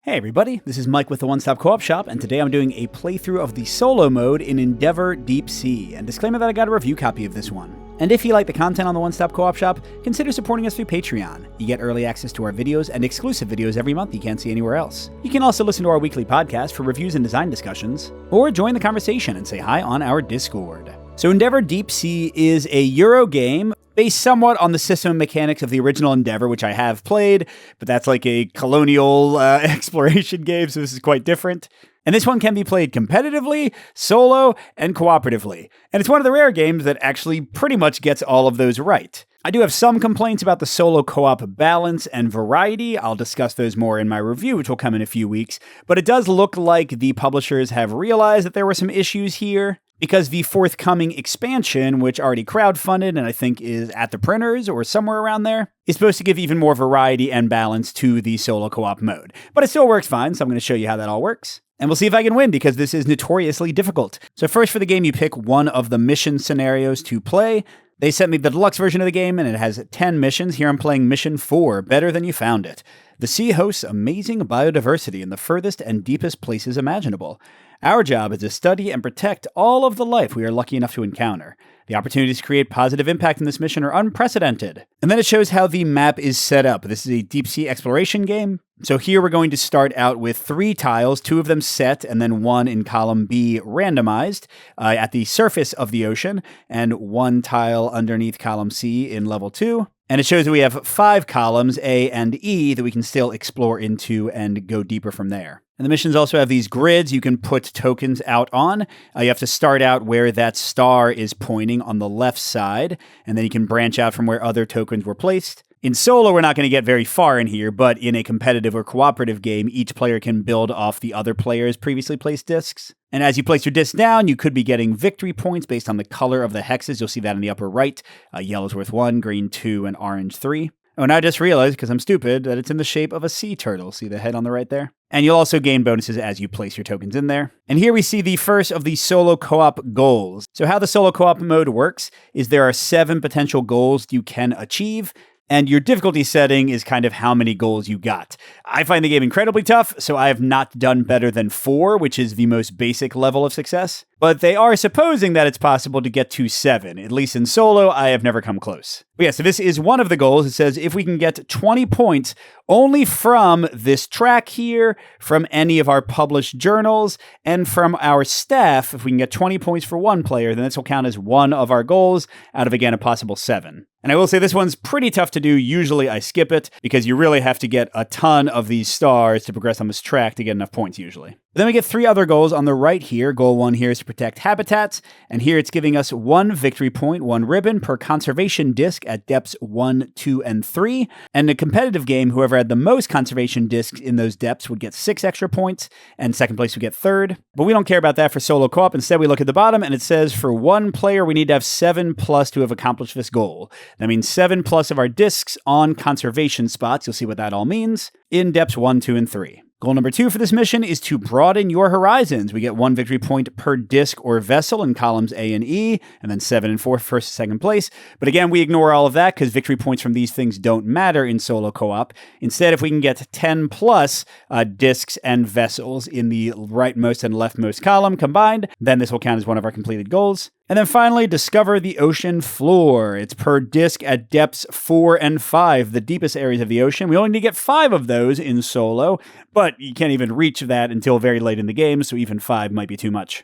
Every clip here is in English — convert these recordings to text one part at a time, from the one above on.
Hey everybody, this is Mike with the One Stop Co-op Shop, and today I'm doing a playthrough of the solo mode in Endeavor Deep Sea, and disclaimer that I got a review copy of this one. And if you like the content on the One Stop Co-op Shop, consider supporting us through Patreon. You get early access to our videos and exclusive videos every month you can't see anywhere else. You can also listen to our weekly podcast for reviews and design discussions, or join the conversation and say hi on our Discord. So Endeavor Deep Sea is a Euro game based somewhat on the system and mechanics of the original Endeavor, which I have played, but that's like a colonial exploration game, so this is quite different. And this one can be played competitively, solo, and cooperatively. And it's one of the rare games that actually pretty much gets all of those right. I do have some complaints about the solo co-op balance and variety. I'll discuss those more in my review, which will come in a few weeks. But it does look like the publishers have realized that there were some issues here, because the forthcoming expansion, which already crowdfunded and I think is at the printers or somewhere around there, is supposed to give even more variety and balance to the solo co-op mode. But it still works fine, so I'm going to show you how that all works. And we'll see if I can win, because this is notoriously difficult. So first for the game, you pick one of the mission scenarios to play. They sent me the deluxe version of the game, and it has 10 missions. Here I'm playing Mission 4, Better Than You Found It. The sea hosts amazing biodiversity in the furthest and deepest places imaginable. Our job is to study and protect all of the life we are lucky enough to encounter. The opportunities to create positive impact in this mission are unprecedented. And then it shows how the map is set up. This is a deep sea exploration game. So here we're going to start out with 3 tiles, 2 of them set, and then 1 in column B randomized at the surface of the ocean, and 1 tile underneath column C in level 2. And it shows that we have 5 columns, A and E, that we can still explore into and go deeper from there. And the missions also have these grids you can put tokens out on. You have to start out where that star is pointing on the left side, and then you can branch out from where other tokens were placed. In solo, we're not going to get very far in here, but in a competitive or cooperative game, each player can build off the other player's previously placed discs. And as you place your disc down, you could be getting victory points based on the color of the hexes. You'll see that in the upper right. Yellow's worth 1, green 2, and orange 3. Oh, and I just realized, because I'm stupid, that it's in the shape of a sea turtle. See the head on the right there? And you'll also gain bonuses as you place your tokens in there. And here we see the first of the solo co-op goals. So how the solo co-op mode works is there are 7 potential goals you can achieve, and your difficulty setting is kind of how many goals you got. I find the game incredibly tough, so I have not done better than 4, which is the most basic level of success. But they are supposing that it's possible to get to 7. At least in solo, I have never come close. But yeah, so this is one of the goals. It says if we can get 20 points only from this track here, from any of our published journals, and from our staff, if we can get 20 points for one player, then this will count as one of our goals out of, again, a possible 7. And I will say this one's pretty tough to do. Usually I skip it because you really have to get a ton of these stars to progress on this track to get enough points usually. But then we get 3 other goals on the right here. Goal 1 here is to protect habitats, and here it's giving us 1 victory point, 1 ribbon per conservation disc at depths 1, 2, and 3. And in a competitive game, whoever had the most conservation discs in those depths would get 6 extra points, and second place would get 3rd. But we don't care about that for solo co-op. Instead, we look at the bottom, and it says for 1 player, we need to have 7 plus to have accomplished this goal. That means 7 plus of our discs on conservation spots. You'll see what that all means in depths 1, 2, and 3. Goal number 2 for this mission is to broaden your horizons. We get 1 victory point per disc or vessel in columns A and E, and then 7 and 4 first and second place. But again, we ignore all of that because victory points from these things don't matter in solo co-op. Instead, if we can get 10 plus discs and vessels in the rightmost and leftmost column combined, then this will count as one of our completed goals. And then finally, discover the ocean floor. It's per disc at depths 4 and 5, the deepest areas of the ocean. We only need to get 5 of those in solo, but you can't even reach that until very late in the game, so even 5 might be too much.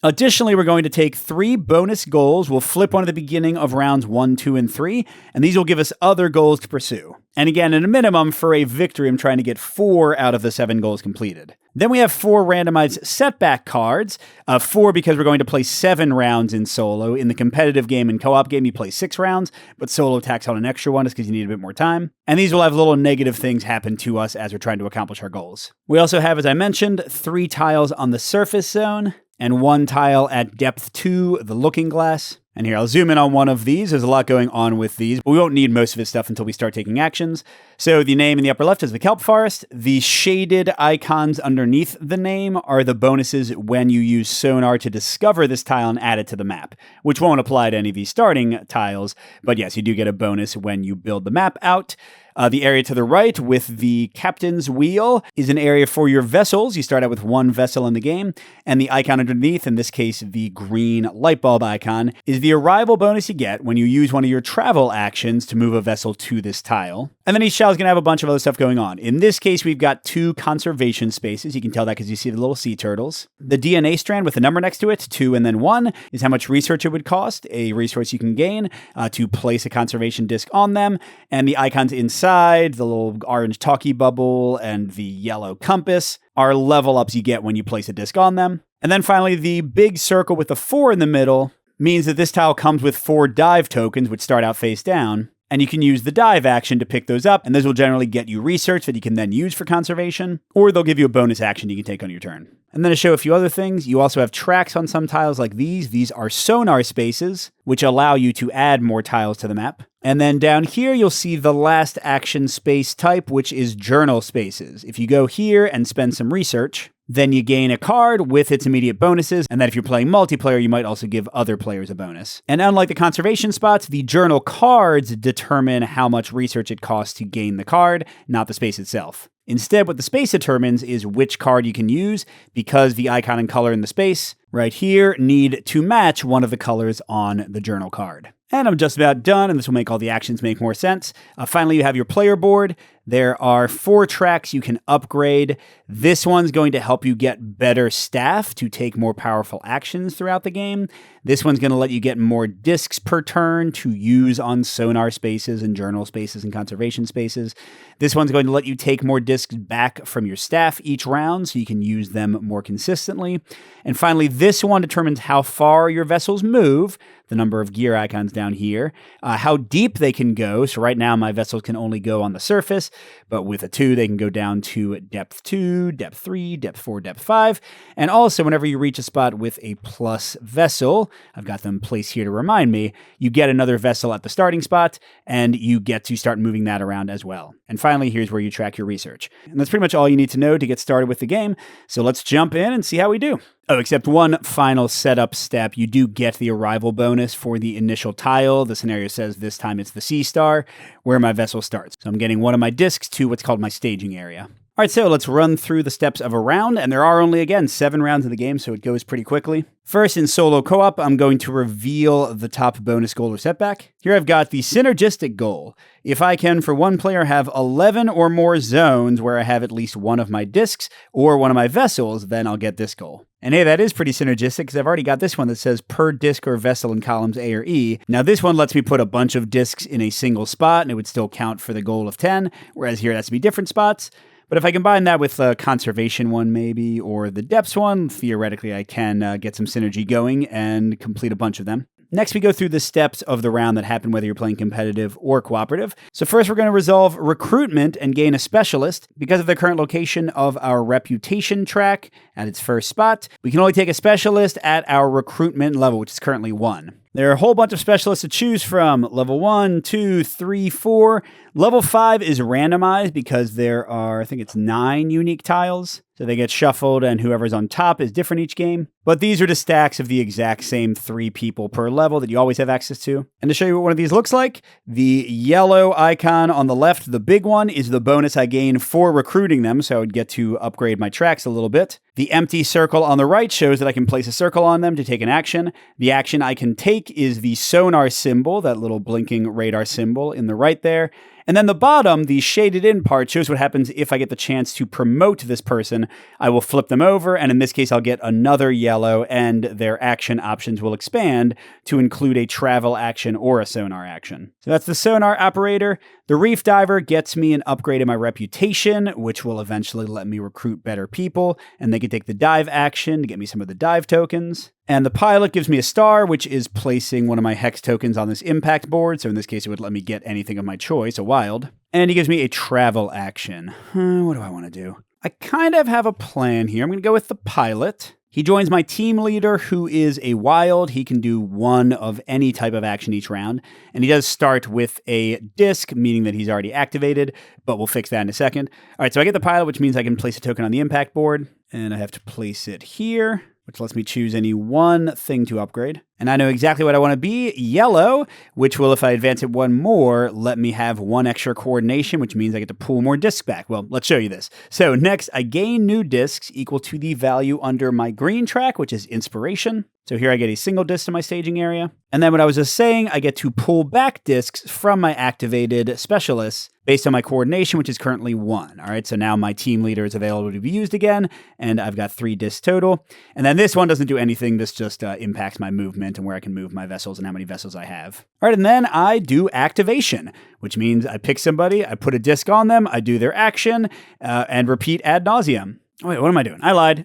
Additionally, we're going to take 3 bonus goals. We'll flip one at the beginning of rounds 1, 2, and 3, and these will give us other goals to pursue. And again, at a minimum, for a victory, I'm trying to get 4 out of the 7 goals completed. Then we have 4 randomized setback cards. 4 because we're going to play 7 rounds in solo. In the competitive game and co-op game, you play 6 rounds, but solo tacks on an extra one just because you need a bit more time. And these will have little negative things happen to us as we're trying to accomplish our goals. We also have, as I mentioned, 3 tiles on the surface zone, and 1 tile at depth 2, the looking glass. And here, I'll zoom in on one of these. There's a lot going on with these, but we won't need most of this stuff until we start taking actions. So the name in the upper left is the kelp forest. The shaded icons underneath the name are the bonuses when you use sonar to discover this tile and add it to the map, which won't apply to any of these starting tiles. But yes, you do get a bonus when you build the map out. The area to the right with the captain's wheel is an area for your vessels. You start out with one vessel in the game, and the icon underneath, in this case the green light bulb icon, is the arrival bonus you get when you use one of your travel actions to move a vessel to this tile. And then each tile is going to have a bunch of other stuff going on. In this case, we've got 2 conservation spaces. You can tell that because you see the little sea turtles. The DNA strand with a number next to it, 2 and then 1, is how much research it would cost, a resource you can gain to place a conservation disc on them. And the icons inside, the little orange talkie bubble and the yellow compass, are level ups you get when you place a disc on them. And then finally, the big circle with the 4 in the middle means that this tile comes with 4 dive tokens, which start out face down. And you can use the dive action to pick those up, and those will generally get you research that you can then use for conservation, or they'll give you a bonus action you can take on your turn. And then to show a few other things, you also have tracks on some tiles like these. These are sonar spaces, which allow you to add more tiles to the map. And then down here, you'll see the last action space type, which is journal spaces. If you go here and spend some research, then you gain a card with its immediate bonuses, and then if you're playing multiplayer, you might also give other players a bonus. And unlike the conservation spots, the journal cards determine how much research it costs to gain the card, not the space itself. Instead, what the space determines is which card you can use, because the icon and color in the space right here need to match one of the colors on the journal card. And I'm just about done, and this will make all the actions make more sense. Finally, you have your player board. There are 4 tracks you can upgrade. This one's going to help you get better staff to take more powerful actions throughout the game. This one's going to let you get more discs per turn to use on sonar spaces and journal spaces and conservation spaces. This one's going to let you take more discs back from your staff each round so you can use them more consistently. And finally, this one determines how far your vessels move, the number of gear icons down here, how deep they can go. So right now my vessels can only go on the surface, but with a 2, they can go down to depth 2, depth 3, depth 4, depth 5. And also, whenever you reach a spot with a plus vessel, I've got them placed here to remind me, you get another vessel at the starting spot, and you get to start moving that around as well. And finally, here's where you track your research. And that's pretty much all you need to know to get started with the game. So let's jump in and see how we do. Oh, except one final setup step. You do get the arrival bonus for the initial tile. The scenario says this time it's the sea star, where my vessel starts. So I'm getting one of my discs to what's called my staging area. All right, so let's run through the steps of a round, and there are only, again, 7 rounds in the game, so it goes pretty quickly. First, in solo co-op, I'm going to reveal the top bonus goal or setback. Here I've got the synergistic goal. If I can, for one player, have 11 or more zones where I have at least one of my discs or one of my vessels, then I'll get this goal. And hey, that is pretty synergistic because I've already got this one that says per disc or vessel in columns A or E. Now this one lets me put a bunch of discs in a single spot and it would still count for the goal of 10, whereas here it has to be different spots. But if I combine that with the conservation one maybe, or the depths one, theoretically I can get some synergy going and complete a bunch of them. Next, we go through the steps of the round that happen whether you're playing competitive or cooperative. So first, we're going to resolve recruitment and gain a specialist. Because of the current location of our reputation track at its first spot, we can only take a specialist at our recruitment level, which is currently 1. There are a whole bunch of specialists to choose from. Level 1, 2, 3, 4. Level 5 is randomized because there are, I think it's 9 unique tiles. So they get shuffled and whoever's on top is different each game. But these are just stacks of the exact same 3 people per level that you always have access to. And to show you what one of these looks like, the yellow icon on the left, the big one, is the bonus I gain for recruiting them. So I would get to upgrade my tracks a little bit. The empty circle on the right shows that I can place a circle on them to take an action. The action I can take is the sonar symbol, that little blinking radar symbol in the right there. And then the bottom, the shaded in part, shows what happens if I get the chance to promote this person. I will flip them over, and in this case, I'll get another yellow, and their action options will expand to include a travel action or a sonar action. So that's the sonar operator. The reef diver gets me an upgrade in my reputation, which will eventually let me recruit better people, and they can take the dive action to get me some of the dive tokens. And the pilot gives me a star, which is placing one of my hex tokens on this impact board. So in this case, it would let me get anything of my choice, a wild. And he gives me a travel action. What do I want to do? I kind of have a plan here. I'm going to go with the pilot. He joins my team leader, who is a wild. He can do one of any type of action each round. And he does start with a disc, meaning that he's already activated, but we'll fix that in a second. All right, so I get the pilot, which means I can place a token on the impact board. And I have to place it here, which lets me choose any one thing to upgrade. And I know exactly what I want to be, yellow, which will, if I advance it one more, let me have one extra coordination, which means I get to pull more discs back. Well, let's show you this. So next, I gain new discs equal to the value under my green track, which is inspiration. So here I get a single disc to my staging area. And then what I was just saying, I get to pull back discs from my activated specialists based on my coordination, which is currently 1. All right, so now my team leader is available to be used again, and I've got 3 discs total. And then this one doesn't do anything. This just impacts my movement and where I can move my vessels and how many vessels I have. All right, and then I do activation, which means I pick somebody, I put a disc on them, I do their action, and repeat ad nauseum. Oh, wait, what am I doing? I lied.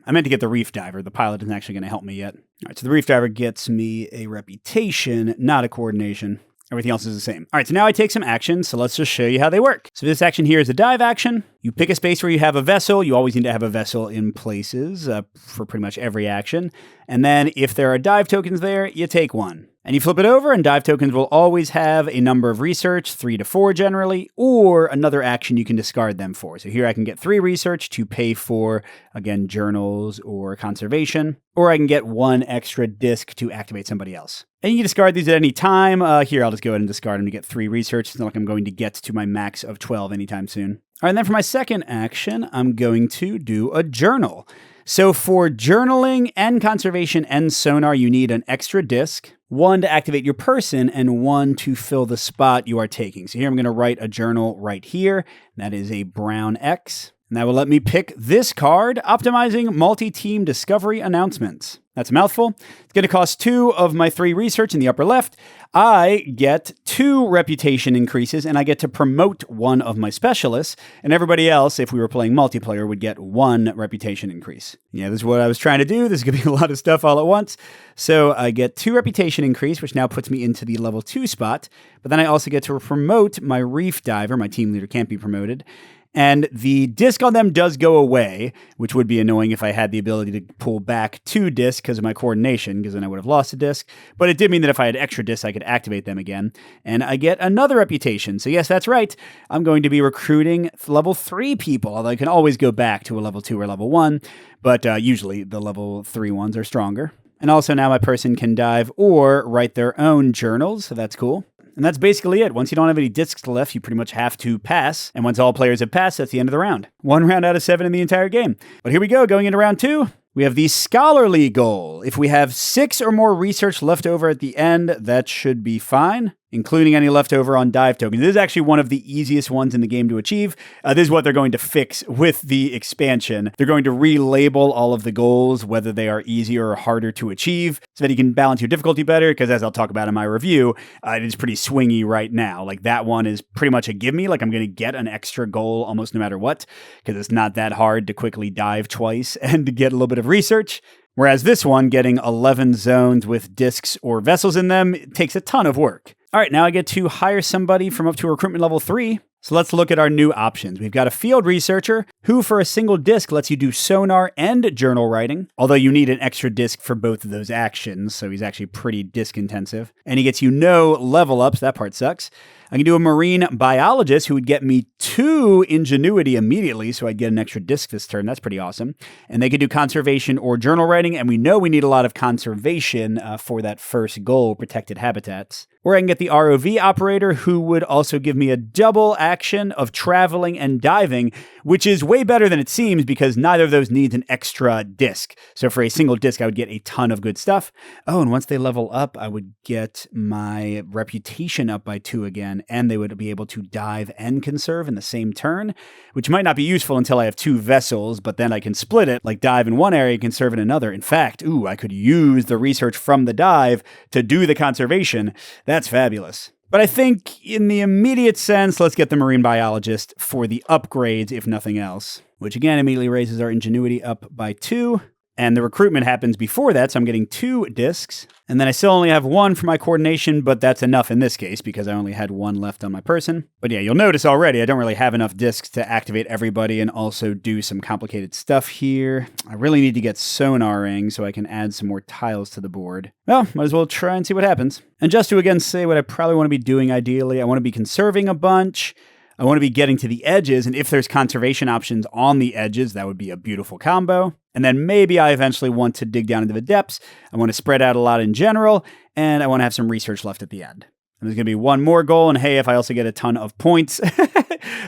I meant to get the reef diver. The pilot isn't actually going to help me yet. All right, so the reef diver gets me a reputation, not a coordination. Everything else is the same. All right, so now I take some actions, so let's just show you how they work. So this action here is a dive action. You pick a space where you have a vessel. You always need to have a vessel in places for pretty much every action. And then if there are dive tokens there, you take one. And you flip it over, and dive tokens will always have a number of research, 3 to 4 generally, or another action you can discard them for. So here I can get 3 research to pay for, again, journals or conservation, or I can get 1 extra disc to activate somebody else. And you can discard these at any time. Here, I'll just go ahead and discard them to get 3 research. It's not like I'm going to get to my max of 12 anytime soon. All right, and then for my second action, I'm going to do a journal. So for journaling and conservation and sonar, you need an extra disc, 1 to activate your person, and 1 to fill the spot you are taking. So here I'm going to write a journal right here. That is a brown X. And that will let me pick this card, Optimizing Multi-Team Discovery Announcements. That's a mouthful. It's going to cost 2 of my 3 research in the upper left. I get 2 reputation increases, and I get to promote 1 of my specialists. And everybody else, if we were playing multiplayer, would get 1 reputation increase. Yeah, this is what I was trying to do. This is going to be a lot of stuff all at once. So I get 2 reputation increase, which now puts me into the level 2 spot. But then I also get to promote my reef diver. My team leader can't be promoted. And the disc on them does go away, which would be annoying if I had the ability to pull back 2 discs because of my coordination, because then I would have lost a disc. But it did mean that if I had extra discs, I could activate them again. And I get another reputation. So yes, that's right. I'm going to be recruiting level 3 people, although I can always go back to a level 2 or level 1. But usually the level 3 ones are stronger. And also now my person can dive or write their own journals, so that's cool. And that's basically it. Once you don't have any discs left, you pretty much have to pass. And once all players have passed, that's the end of the round. 1 round out of 7 in the entire game. But here we go, going into round 2. We have the scholarly goal. If we have 6 or more research left over at the end, that should be fine, including any leftover on dive tokens. This is actually one of the easiest ones in the game to achieve. This is what they're going to fix with the expansion. They're going to relabel all of the goals, whether they are easier or harder to achieve, so that you can balance your difficulty better, because as I'll talk about in my review, it is pretty swingy right now. Like that one is pretty much a gimme, like I'm going to get an extra goal almost no matter what, because it's not that hard to quickly dive twice and to get a little bit of research. Whereas this one, getting 11 zones with discs or vessels in them, takes a ton of work. All right, now I get to hire somebody from up to recruitment level 3. So let's look at our new options. We've got a field researcher who for a single disc lets you do sonar and journal writing, although you need an extra disc for both of those actions, so he's actually pretty disc intensive. And he gets you no level ups, that part sucks. I can do a marine biologist who would get me 2 ingenuity immediately, so I'd get an extra disc this turn. That's pretty awesome. And they could do conservation or journal writing, and we know we need a lot of conservation for that first goal, protected habitats. Or I can get the ROV operator who would also give me a double action of traveling and diving, which is way better than it seems because neither of those needs an extra disc. So for a single disc, I would get a ton of good stuff. Oh, and once they level up, I would get my reputation up by 2 again, and they would be able to dive and conserve in the same turn, which might not be useful until I have 2 vessels, but then I can split it, like dive in one area, conserve in another. In fact, I could use the research from the dive to do the conservation. That's fabulous. But I think in the immediate sense, let's get the marine biologist for the upgrades, if nothing else, which again immediately raises our ingenuity up by 2. And the recruitment happens before that, so I'm getting 2 discs. And then I still only have 1 for my coordination, but that's enough in this case because I only had 1 left on my person. But yeah, you'll notice already I don't really have enough discs to activate everybody and also do some complicated stuff here. I really need to get sonaring so I can add some more tiles to the board. Well, might as well try and see what happens. And just to again say what I probably want to be doing ideally, I want to be conserving a bunch. I want to be getting to the edges, and if there's conservation options on the edges, that would be a beautiful combo. And then maybe I eventually want to dig down into the depths. I want to spread out a lot in general, and I want to have some research left at the end. And there's going to be one more goal, and hey, if I also get a ton of points,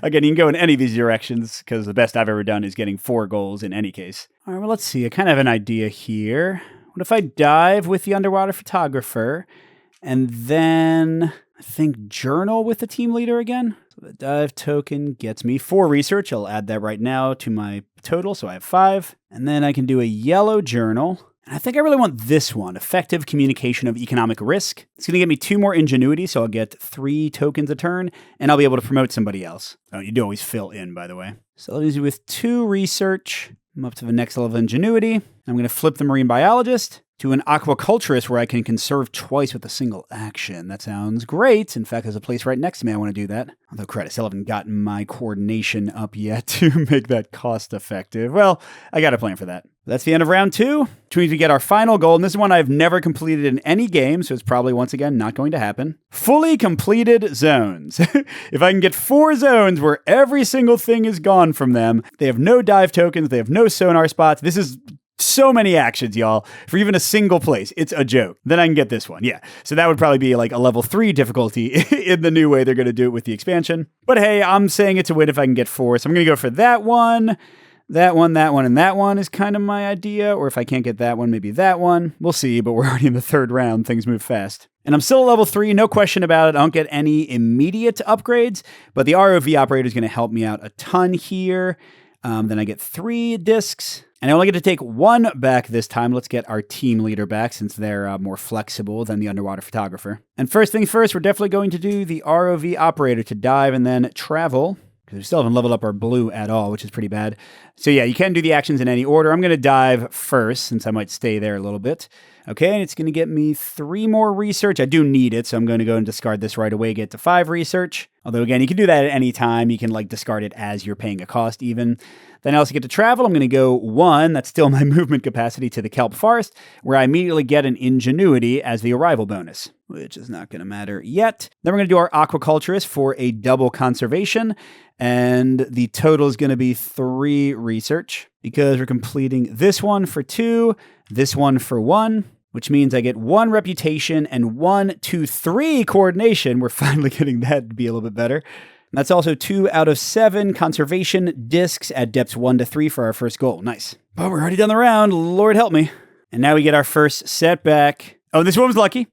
again, you can go in any of these directions, because the best I've ever done is getting 4 goals in any case. All right, well, let's see. I kind of have an idea here. What if I dive with the underwater photographer, and then I think journal with the team leader again? So the dive token gets me 4 research. I'll add that right now to my total, so I have 5. And then I can do a yellow journal. And I think I really want this one, effective communication of economic risk. It's going to get me 2 more ingenuity, so I'll get 3 tokens a turn, and I'll be able to promote somebody else. Oh, you do always fill in, by the way. So I'll use it with 2 research. I'm up to the next level of ingenuity. I'm going to flip the marine biologist to an aquaculturist where I can conserve twice with a single action. That sounds great. In fact, there's a place right next to me I want to do that. Although, crap, I still haven't gotten my coordination up yet to make that cost effective. Well, I got a plan for that. That's the end of round 2, which means we get our final goal, and this is one I've never completed in any game, so it's probably, once again, not going to happen. Fully completed zones. If I can get 4 zones where every single thing is gone from them, they have no dive tokens, they have no sonar spots, this is so many actions, y'all, for even a single place. It's a joke. Then I can get this one. Yeah. So that would probably be like a level 3 difficulty in the new way they're going to do it with the expansion. But hey, I'm saying it's a win if I can get 4. So I'm going to go for that one, that one, and that one is kind of my idea. Or if I can't get that one, maybe that one. We'll see, but we're already in the 3rd round. Things move fast. And I'm still at level 3, no question about it. I don't get any immediate upgrades, but the ROV operator is going to help me out a ton here. Then I get 3 discs. And I only get to take 1 back this time. Let's get our team leader back since they're more flexible than the underwater photographer. And first things first, we're definitely going to do the ROV operator to dive and then travel, because we still haven't leveled up our blue at all, which is pretty bad. So yeah, you can do the actions in any order. I'm going to dive first since I might stay there a little bit. Okay, and it's going to get me 3 more research. I do need it, so I'm going to go and discard this right away, get to 5 research. Although again, you can do that at any time. You can like discard it as you're paying a cost even. Then I also get to travel. I'm going to go 1, that's still my movement capacity, to the kelp forest, where I immediately get an ingenuity as the arrival bonus, which is not going to matter yet. Then we're going to do our aquaculturist for a double conservation, and the total is going to be 3 research, because we're completing this one for 2, this one for 1, which means I get 1 reputation and 1, 2, 3 coordination. We're finally getting that to be a little bit better. And that's also 2 out of 7 conservation discs at depths 1 to 3 for our first goal. Nice. But we're already done the round. Lord help me. And now we get our first setback. Oh, this one was lucky.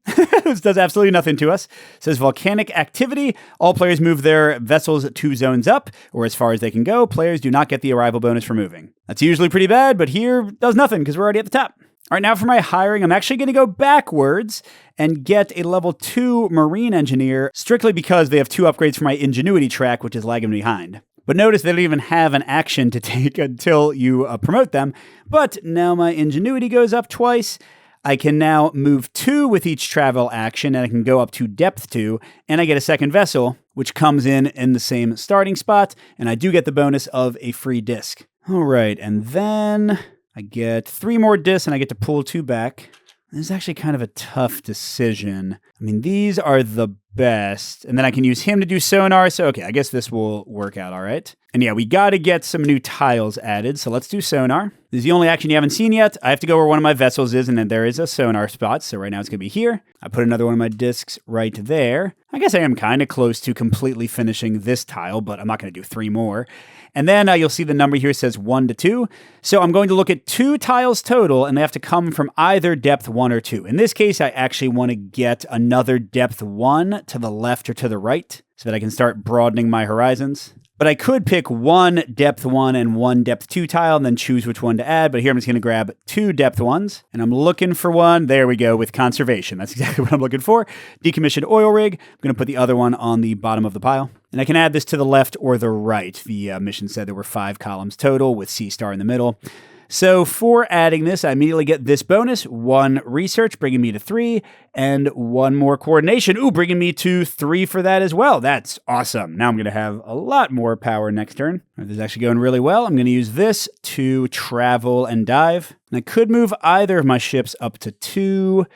This does absolutely nothing to us. It says volcanic activity. All players move their vessels 2 zones up, or as far as they can go. Players do not get the arrival bonus for moving. That's usually pretty bad, but here does nothing because we're already at the top. All right, now for my hiring, I'm actually going to go backwards and get a level 2 marine engineer strictly because they have 2 upgrades for my ingenuity track, which is lagging behind. But notice they don't even have an action to take until you promote them. But now my ingenuity goes up twice. I can now move 2 with each travel action, and I can go up to depth 2, and I get a second vessel, which comes in the same starting spot, and I do get the bonus of a free disc. All right, and then I get 3 more discs, and I get to pull 2 back. This is actually kind of a tough decision. I mean, these are the best, and then I can use him to do sonar, so okay, I guess this will work out all right. And yeah, we got to get some new tiles added, so let's do sonar. This is the only action you haven't seen yet. I have to go where one of my vessels is, and then there is a sonar spot, so right now it's going to be here. I put another one of my discs right there. I guess I am kind of close to completely finishing this tile, but I'm not going to do 3 more. And then you'll see the number here says 1 to 2. So I'm going to look at 2 tiles total, and they have to come from either depth 1 or 2. In this case, I actually want to get another depth 1 to the left or to the right so that I can start broadening my horizons. But I could pick 1 depth 1 and 1 depth 2 tile and then choose which one to add. But here I'm just going to grab 2 depth 1s. And I'm looking for one. There we go, with conservation. That's exactly what I'm looking for. Decommissioned oil rig. I'm going to put the other one on the bottom of the pile. And I can add this to the left or the right. The mission said there were 5 columns total with C star in the middle. So for adding this, I immediately get this bonus, 1 research, bringing me to 3, and 1 more coordination. Ooh, bringing me to 3 for that as well. That's awesome. Now I'm going to have a lot more power next turn. This is actually going really well. I'm going to use this to travel and dive. And I could move either of my ships up to 2.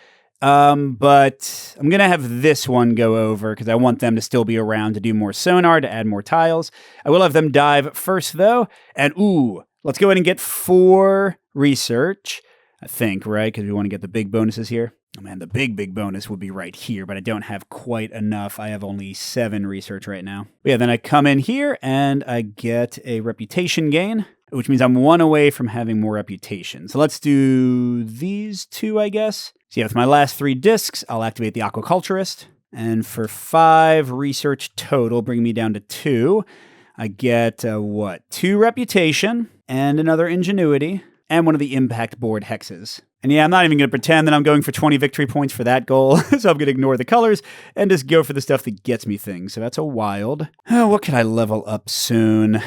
But I'm going to have this one go over because I want them to still be around to do more sonar, to add more tiles. I will have them dive first, though. And, let's go ahead and get 4 research, I think, right? Because we want to get the big bonuses here. Oh, man, the big bonus would be right here, but I don't have quite enough. I have only 7 research right now. But yeah, then I come in here and I get a reputation gain, which means I'm 1 away from having more reputation. So let's do these 2, I guess. So yeah, with my last 3 discs, I'll activate the aquaculturist. And for 5 research total, bring me down to 2. I get, 2 reputation and another ingenuity and one of the impact board hexes. And yeah, I'm not even going to pretend that I'm going for 20 victory points for that goal, so I'm going to ignore the colors and just go for the stuff that gets me things. So that's a wild. Oh, what could I level up soon?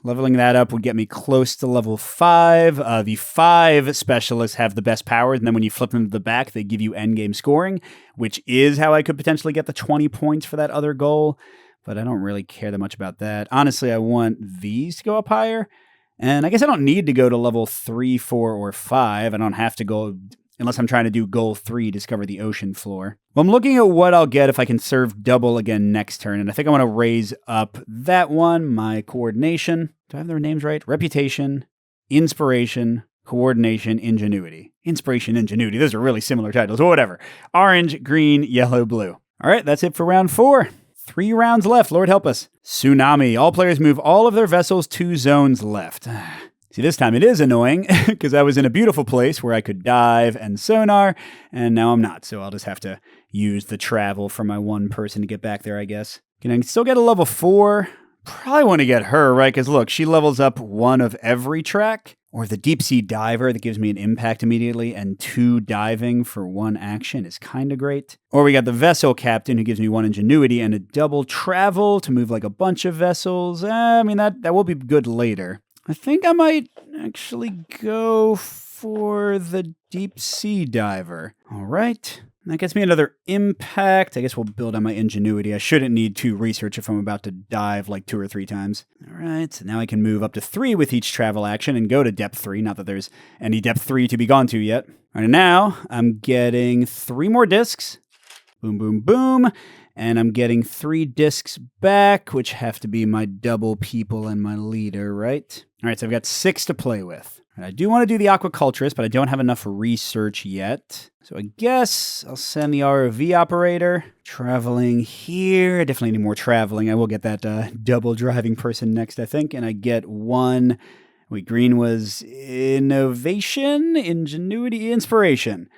Leveling that up would get me close to level 5. The 5 specialists have the best powers, and then when you flip them to the back, they give you endgame scoring, which is how I could potentially get the 20 points for that other goal. But I don't really care that much about that. Honestly, I want these to go up higher. And I guess I don't need to go to level 3, 4, or 5. I don't have to go, unless I'm trying to do goal 3, discover the ocean floor. Well, I'm looking at what I'll get if I can serve double again next turn. And I think I want to raise up that one, my coordination. Do I have their names right? Reputation, inspiration, coordination, ingenuity. Inspiration, ingenuity. Those are really similar titles. Well, whatever. Orange, green, yellow, blue. All right, that's it for round 4. 3 rounds left, Lord help us. Tsunami. All players move all of their vessels 2 zones left. See, this time it is annoying because I was in a beautiful place where I could dive and sonar, and now I'm not. So I'll just have to use the travel for my 1 person to get back there, I guess. Can I still get a level 4? Probably want to get her, right? Because look, she levels up 1 of every track. Or the deep sea diver that gives me an impact immediately and 2 diving for 1 action is kind of great. Or we got the vessel captain who gives me 1 ingenuity and a double travel to move like a bunch of vessels. I mean, that will be good later. I think I might actually go for the deep sea diver. All right. That gets me another impact. I guess we'll build on my ingenuity. I shouldn't need 2 research if I'm about to dive like 2 or 3 times. All right, so now I can move up to 3 with each travel action and go to depth 3. Not that there's any depth 3 to be gone to yet. All right, now I'm getting 3 more discs. Boom, boom, boom. And I'm getting 3 discs back, which have to be my double people and my leader, right? All right, so I've got 6 to play with. I do want to do the aquaculturist, but I don't have enough research yet. So I guess I'll send the ROV operator. Traveling here. I definitely need more traveling. I will get that double driving person next, I think. And I get 1. Wait, green was innovation, ingenuity, inspiration,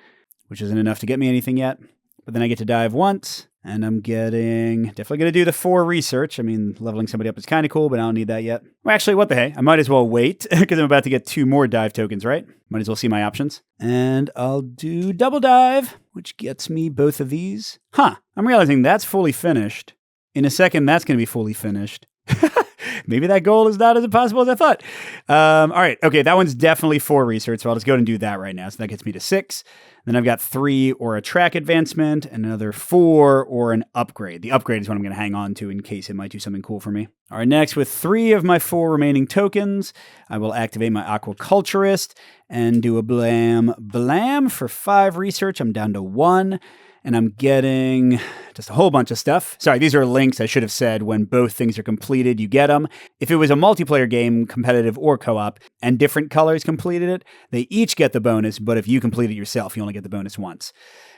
which isn't enough to get me anything yet. But then I get to dive once. And I'm definitely going to do the 4 research. I mean, leveling somebody up is kind of cool, but I don't need that yet. Well, actually, what the hey? I might as well wait because I'm about to get 2 more dive tokens, right? Might as well see my options. And I'll do double dive, which gets me both of these. I'm realizing that's fully finished. In a second, that's going to be fully finished. Maybe that goal is not as impossible as I thought. All right. Okay, that one's definitely 4 research, so I'll just go ahead and do that right now. So that gets me to 6. Then I've got 3 or a track advancement and another 4 or an upgrade. The upgrade is what I'm going to hang on to in case it might do something cool for me. All right, next, with 3 of my 4 remaining tokens, I will activate my aquaculturist and do a blam for 5 research. I'm down to 1. And I'm getting just a whole bunch of stuff. Sorry, these are links I should have said when both things are completed, you get them. If it was a multiplayer game, competitive or co-op, and different colors completed it, they each get the bonus, but if you complete it yourself, you only get the bonus once.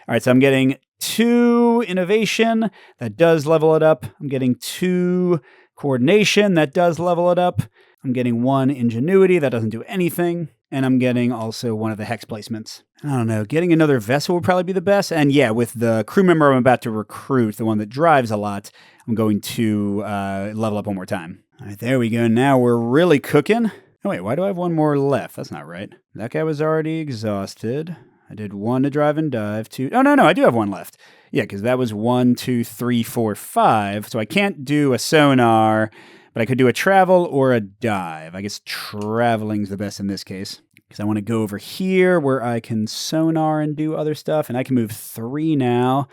All right, so I'm getting 2 innovation. That does level it up. I'm getting 2 coordination. That does level it up. I'm getting 1 ingenuity. That doesn't do anything. And I'm getting also 1 of the hex placements. I don't know, getting another vessel would probably be the best. And yeah, with the crew member I'm about to recruit, the one that drives a lot, I'm going to level up 1 more time. All right, there we go. Now we're really cooking. Oh, wait, why do I have 1 more left? That's not right. That guy was already exhausted. I did 1 to drive and dive, 2. Oh, no, I do have 1 left. Yeah, because that was 1, 2, 3, 4, 5. So I can't do a sonar, but I could do a travel or a dive. I guess traveling's the best in this case. Because I want to go over here where I can sonar and do other stuff. And I can move 3 now.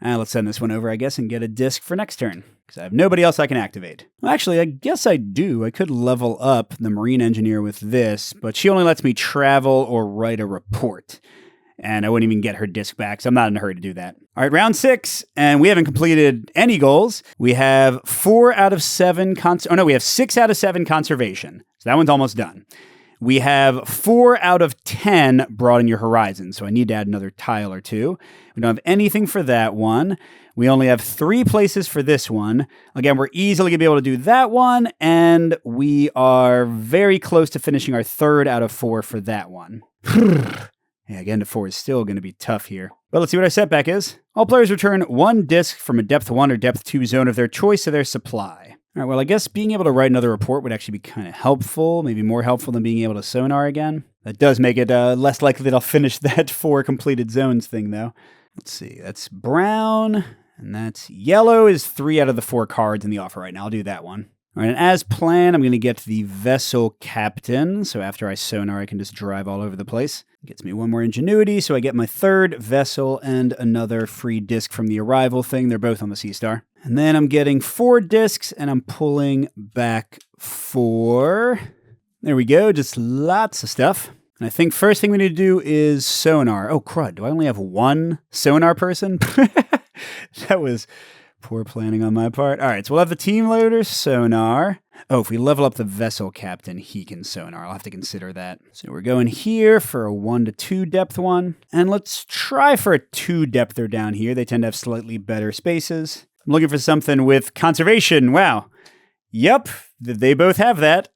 Let's send this one over, I guess, and get a disc for next turn. Because I have nobody else I can activate. Well, actually, I guess I do. I could level up the marine engineer with this. But she only lets me travel or write a report. and I wouldn't even get her disc back, so I'm not in a hurry to do that. All right, round 6, and we haven't completed any goals. We have 4 out of 7, we have 6 out of 7 conservation, so that one's almost done. We have 4 out of 10 broaden your horizon, so I need to add another tile or 2. We don't have anything for that one. We only have 3 places for this one. Again, we're easily going to be able to do that one, and we are very close to finishing our 3rd out of 4 for that one. Yeah, getting to 4 is still going to be tough here. But let's see what our setback is. All players return 1 disc from a depth 1 or depth 2 zone of their choice to their supply. All right, well, I guess being able to write another report would actually be kind of helpful, maybe more helpful than being able to sonar again. That does make it less likely that I'll finish that 4 completed zones thing, though. Let's see, that's brown, and that's yellow is 3 out of the 4 cards in the offer right now. I'll do that one. All right, and as planned, I'm going to get the vessel captain, so after I sonar, I can just drive all over the place. It gets me 1 more ingenuity, so I get my 3rd vessel and another free disc from the arrival thing. They're both on the Sea Star. And then I'm getting 4 discs, and I'm pulling back 4. There we go, just lots of stuff. And I think first thing we need to do is sonar. Oh, crud, do I only have 1 sonar person? That was poor planning on my part. All right, so we'll have the team loader sonar. Oh, if we level up the vessel captain, he can sonar. I'll have to consider that. So we're going here for a 1 to 2 depth one. And let's try for a 2 depther down here. They tend to have slightly better spaces. I'm looking for something with conservation. Wow. Yep, they both have that.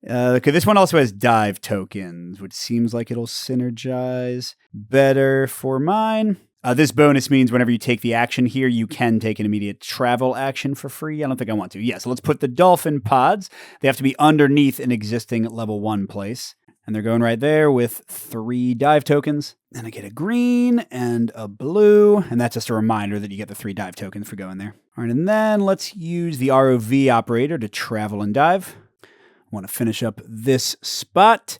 Okay, this one also has dive tokens, which seems like it'll synergize better for mine. This bonus means whenever you take the action here, you can take an immediate travel action for free. I don't think I want to. Yeah, so let's put the dolphin pods. They have to be underneath an existing level 1 place. And they're going right there with 3 dive tokens. And I get a green and a blue. And that's just a reminder that you get the 3 dive tokens for going there. All right, and then let's use the ROV operator to travel and dive. I want to finish up this spot,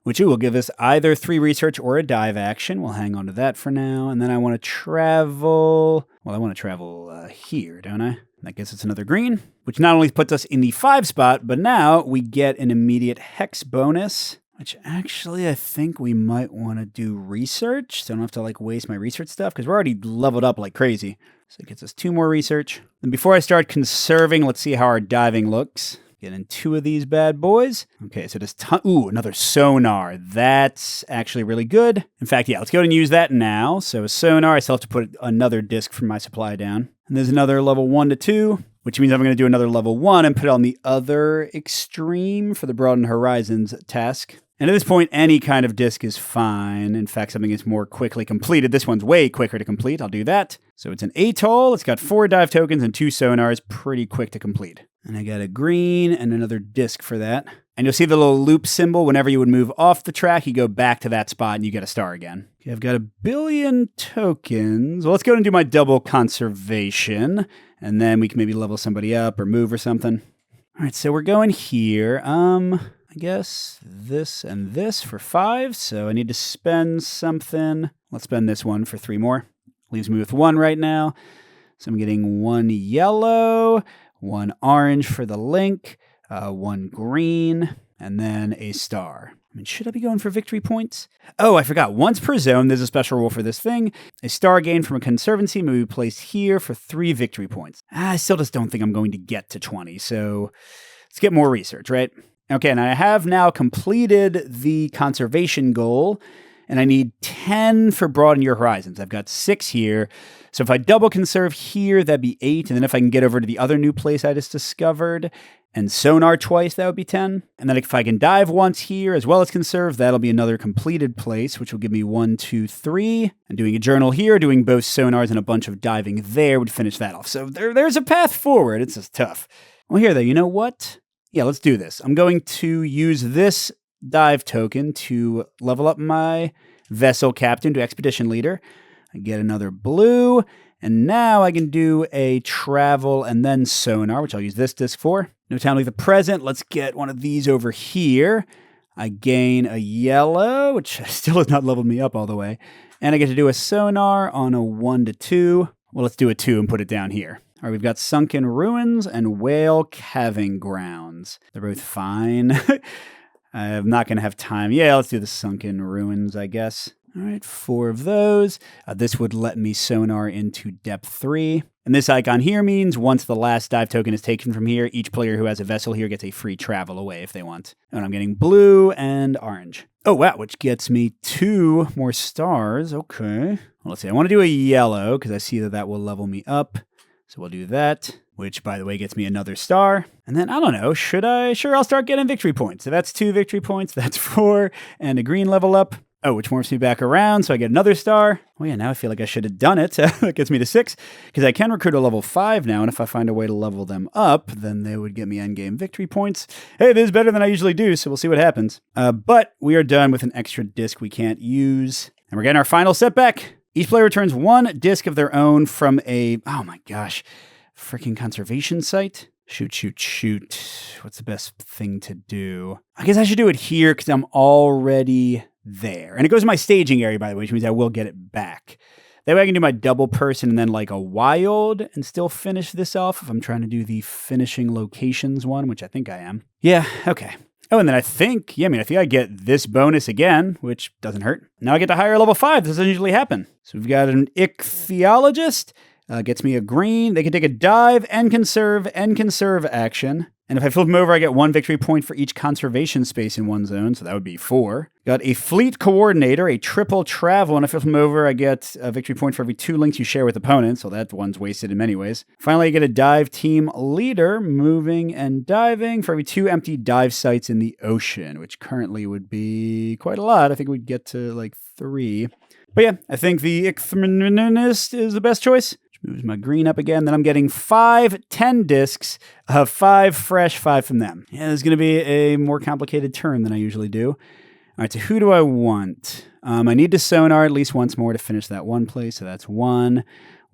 which will give us either 3 research or a dive action. We'll hang on to that for now. And then I want to travel... Well, I want to travel here, don't I? That gets us another green, which not only puts us in the 5 spot, but now we get an immediate hex bonus, which actually I think we might want to do research. So I don't have to waste my research stuff because we're already leveled up like crazy. So it gets us 2 more research. And before I start conserving, let's see how our diving looks. Getting 2 of these bad boys. Okay, so there's another sonar. That's actually really good. In fact, yeah, let's go ahead and use that now. So a sonar, I still have to put another disc from my supply down. And there's another level 1 to 2, which means I'm going to do another level 1 and put it on the other extreme for the Broaden Horizons task. And at this point, any kind of disc is fine. In fact, something is more quickly completed. This one's way quicker to complete. I'll do that. So it's an atoll. It's got 4 dive tokens and 2 sonars. Pretty quick to complete. And I got a green and another disc for that. And you'll see the little loop symbol. Whenever you would move off the track, you go back to that spot and you get a star again. Okay, I've got 1 billion tokens. Well, let's go ahead and do my double conservation. And then we can maybe level somebody up or move or something. All right, so we're going here. I guess this and this for 5. So I need to spend something. Let's spend this one for 3 more. Leaves me with 1 right now. So I'm getting 1 yellow, 1 orange for the link, 1 green, and then a star. I mean, should I be going for victory points? Oh, I forgot. Once per zone, there's a special rule for this thing. A star gained from a conservancy may be placed here for 3 victory points. I still just don't think I'm going to get to 20, so let's get more research, right? Okay, and I have now completed the conservation goal, and I need 10 for Broaden Your Horizons. I've got 6 here. So if I double conserve here, that'd be 8. And then if I can get over to the other new place I just discovered and sonar twice, that would be 10. And then if I can dive once here as well as conserve, that'll be another completed place, which will give me 1, 2, 3. And doing a journal here, doing both sonars and a bunch of diving there would finish that off. So there's a path forward. It's just tough. Well, here though, you know what? Yeah, let's do this. I'm going to use this dive token to level up my vessel captain to expedition leader. I get another blue, and now I can do a travel and then sonar, which I'll use this disc for. No time to leave the present. Let's get one of these over here. I gain a yellow, which still has not leveled me up all the way. And I get to do a sonar on a 1 to 2. Well, let's do a 2 and put it down here. All right, we've got Sunken Ruins and Whale Calving Grounds. They're both fine. I'm not going to have time. Yeah, let's do the Sunken Ruins, I guess. All right, 4 of those. This would let me sonar into depth 3. And this icon here means once the last dive token is taken from here, each player who has a vessel here gets a free travel away if they want. And I'm getting blue and orange. Oh, wow, which gets me 2 more stars. Okay. Well, let's see. I want to do a yellow because I see that that will level me up. So we'll do that, which, by the way, gets me another star. And then, I don't know, should I? Sure, I'll start getting victory points. So that's 2 victory points. That's 4. And a green level up. Oh, which morphs me back around, so I get another star. Oh yeah, now I feel like I should have done it. That gets me to 6, because I can recruit a level 5 now, and if I find a way to level them up, then they would get me endgame victory points. Hey, this is better than I usually do, so we'll see what happens. But we are done with an extra disc we can't use. And we're getting our final setback. Each player returns 1 disc of their own from a, oh my gosh, freaking conservation site. Shoot. What's the best thing to do? I guess I should do it here, because I'm already there. And it goes to my staging area, by the way, which means I will get it back. That way I can do my double person and then like a wild and still finish this off if I'm trying to do the finishing locations one, which I think I am. Yeah, okay. Oh, and then I think I get this bonus again, which doesn't hurt. Now I get to higher level 5. This doesn't usually happen. So we've got an ichthyologist. Gets me a green. They can take a dive and conserve action. And if I flip them over, I get 1 victory point for each conservation space in one zone, so that would be 4. Got a fleet coordinator, a triple travel, and if I flip them over, I get a victory point for every 2 links you share with opponents, so that one's wasted in many ways. Finally, I get a dive team leader, moving and diving, for every 2 empty dive sites in the ocean, which currently would be quite a lot. I think we'd get to like 3. But yeah, I think the ichthyologist is the best choice. Moves my green up again. Then I'm getting 10 discs of 5 fresh, 5 from them. Yeah, this is going to be a more complicated turn than I usually do. All right, so who do I want? I need to sonar at least once more to finish that 1 place, so that's 1.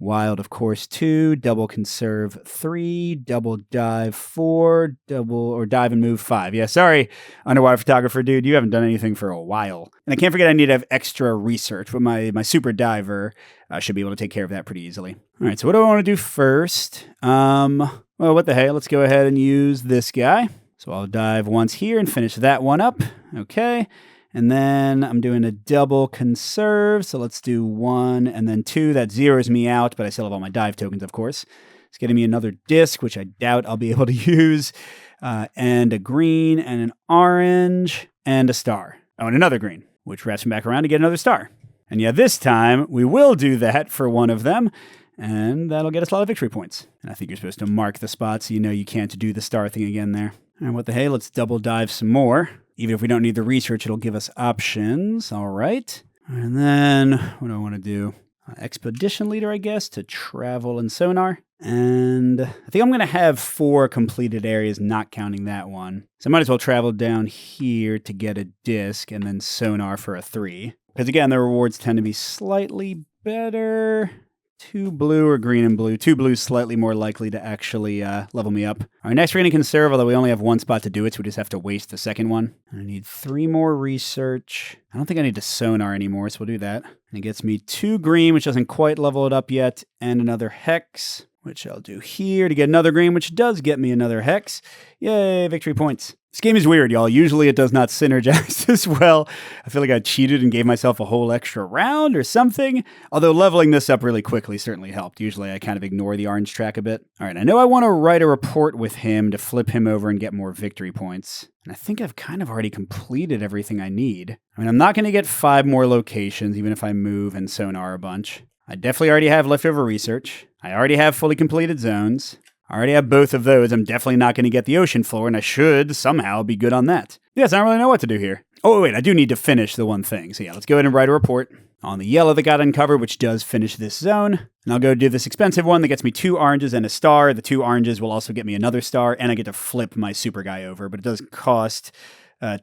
Wild, of course, 2. Double conserve 3. Double dive 4. Dive and move 5. Yeah, sorry, underwater photographer dude, you haven't done anything for a while. And I can't forget I need to have extra research, but my super diver should be able to take care of that pretty easily. All right, so what do I want to do first? Well, what the hey, let's go ahead and use this guy. So I'll dive once here and finish that one up. Okay. And then I'm doing a double conserve. So let's do 1 and then 2. That zeroes me out, but I still have all my dive tokens, of course. It's getting me another disc, which I doubt I'll be able to use. And a green and an orange and a star. Oh, and another green, which wraps me back around to get another star. And yeah, this time we will do that for 1 of them. And that'll get us a lot of victory points. And I think you're supposed to mark the spot so you know you can't do the star thing again there. And what the hey, let's double dive some more. Even if we don't need the research, it'll give us options. All right. And then what do I want to do? Expedition leader, I guess, to travel and sonar. And I think I'm going to have 4 completed areas, not counting that one. So I might as well travel down here to get a disc and then sonar for a 3. Because again, the rewards tend to be slightly better. 2 blue or green and blue. 2 blue slightly more likely to actually level me up. All right, next we're going to conserve, although we only have 1 spot to do it, so we just have to waste the second one. I need 3 more research. I don't think I need to sonar anymore, so we'll do that. And it gets me 2 green, which doesn't quite level it up yet, and another hex, which I'll do here to get another green, which does get me another hex. Yay, victory points. This game is weird, y'all. Usually it does not synergize as well. I feel like I cheated and gave myself a whole extra round or something. Although leveling this up really quickly certainly helped. Usually I kind of ignore the orange track a bit. All right, I know I want to write a report with him to flip him over and get more victory points. And I think I've kind of already completed everything I need. I mean, I'm not going to get 5 more locations, even if I move and sonar a bunch. I definitely already have leftover research. I already have fully completed zones. I already have both of those. I'm definitely not going to get the ocean floor, and I should somehow be good on that. Yes, I don't really know what to do here. Oh, wait, I do need to finish the one thing. So yeah, let's go ahead and write a report on the yellow that got uncovered, which does finish this zone. And I'll go do this expensive one that gets me 2 oranges and a star. The 2 oranges will also get me another star, and I get to flip my super guy over, but it does cost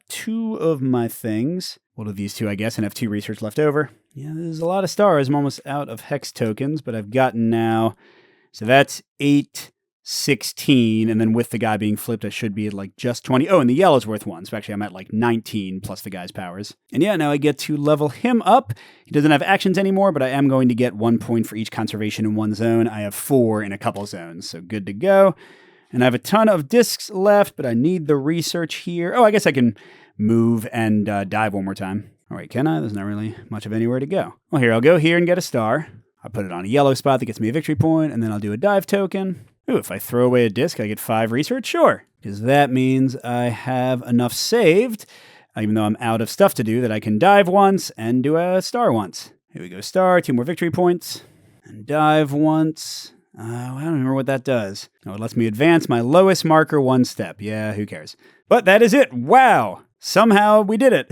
2 of my things. We'll do these 2, I guess, and have 2 research left over. Yeah, there's a lot of stars. I'm almost out of hex tokens, but I've gotten now, so that's 8, 16, and then with the guy being flipped, I should be at like just 20. Oh, and the yellow's worth 1, so actually I'm at like 19 plus the guy's powers. And yeah, now I get to level him up. He doesn't have actions anymore, but I am going to get 1 point for each conservation in one zone. I have 4 in a couple zones, so good to go. And I have a ton of discs left, but I need the research here. Oh, I guess I can move and dive one more time. All right, can I? There's not really much of anywhere to go. Well, here, I'll go here and get a star. I'll put it on a yellow spot that gets me a victory point, and then I'll do a dive token. Ooh, if I throw away a disc, I get 5 research? Sure, because that means I have enough saved, even though I'm out of stuff to do, that I can dive once and do a star once. Here we go, star, 2 more victory points, and dive once. I don't remember what that does. Oh, it lets me advance my lowest marker 1 step. Yeah, who cares? But that is it. Wow. Somehow we did it.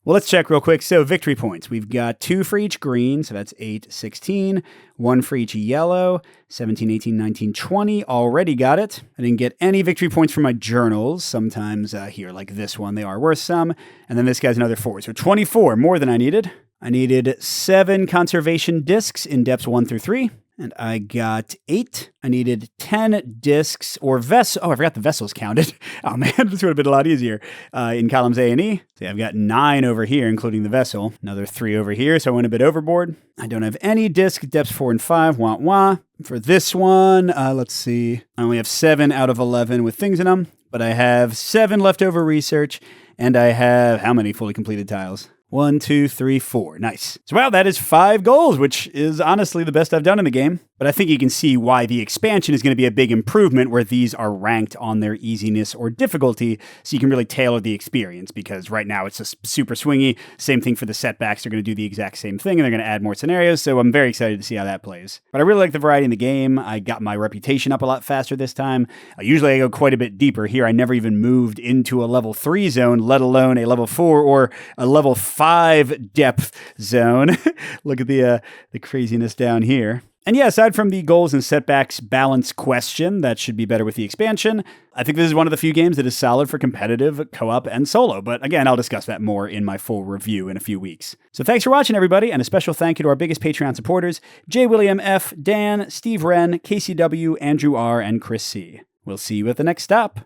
Well, let's check real quick. So victory points. We've got 2 for each green, so that's 8, 16. 1 for each yellow, 17, 18, 19, 20. Already got it. I didn't get any victory points for my journals. Sometimes here, like this one, they are worth some. And then this guy's another 4. So 24, more than I needed. I needed 7 conservation discs in depths 1 through 3. And I got 8. I needed 10 discs or vessels. Oh, I forgot the vessels counted. Oh man, this would have been a lot easier in columns A and E. So I've got 9 over here, including the vessel. Another 3 over here, so I went a bit overboard. I don't have any disc depths 4 and 5. Wah wah. For this one, let's see. I only have 7 out of 11 with things in them, but I have 7 leftover research, and I have how many fully completed tiles? 1, 2, 3, 4. Nice. So wow, that is 5 goals, which is honestly the best I've done in the game. But I think you can see why the expansion is going to be a big improvement where these are ranked on their easiness or difficulty, so you can really tailor the experience, because right now it's just super swingy. Same thing for the setbacks. They're going to do the exact same thing, and they're going to add more scenarios, so I'm very excited to see how that plays. But I really like the variety in the game. I got my reputation up a lot faster this time. Usually I go quite a bit deeper. Here I never even moved into a level 3 zone, let alone a level 4 or a level 5 depth zone. Look at the craziness down here. And yeah, aside from the goals and setbacks balance question, that should be better with the expansion, I think this is one of the few games that is solid for competitive, co-op, and solo. But again, I'll discuss that more in my full review in a few weeks. So thanks for watching, everybody, and a special thank you to our biggest Patreon supporters, J. William F., Dan, Steve Wren, KCW, Andrew R., and Chris C. We'll see you at the next stop.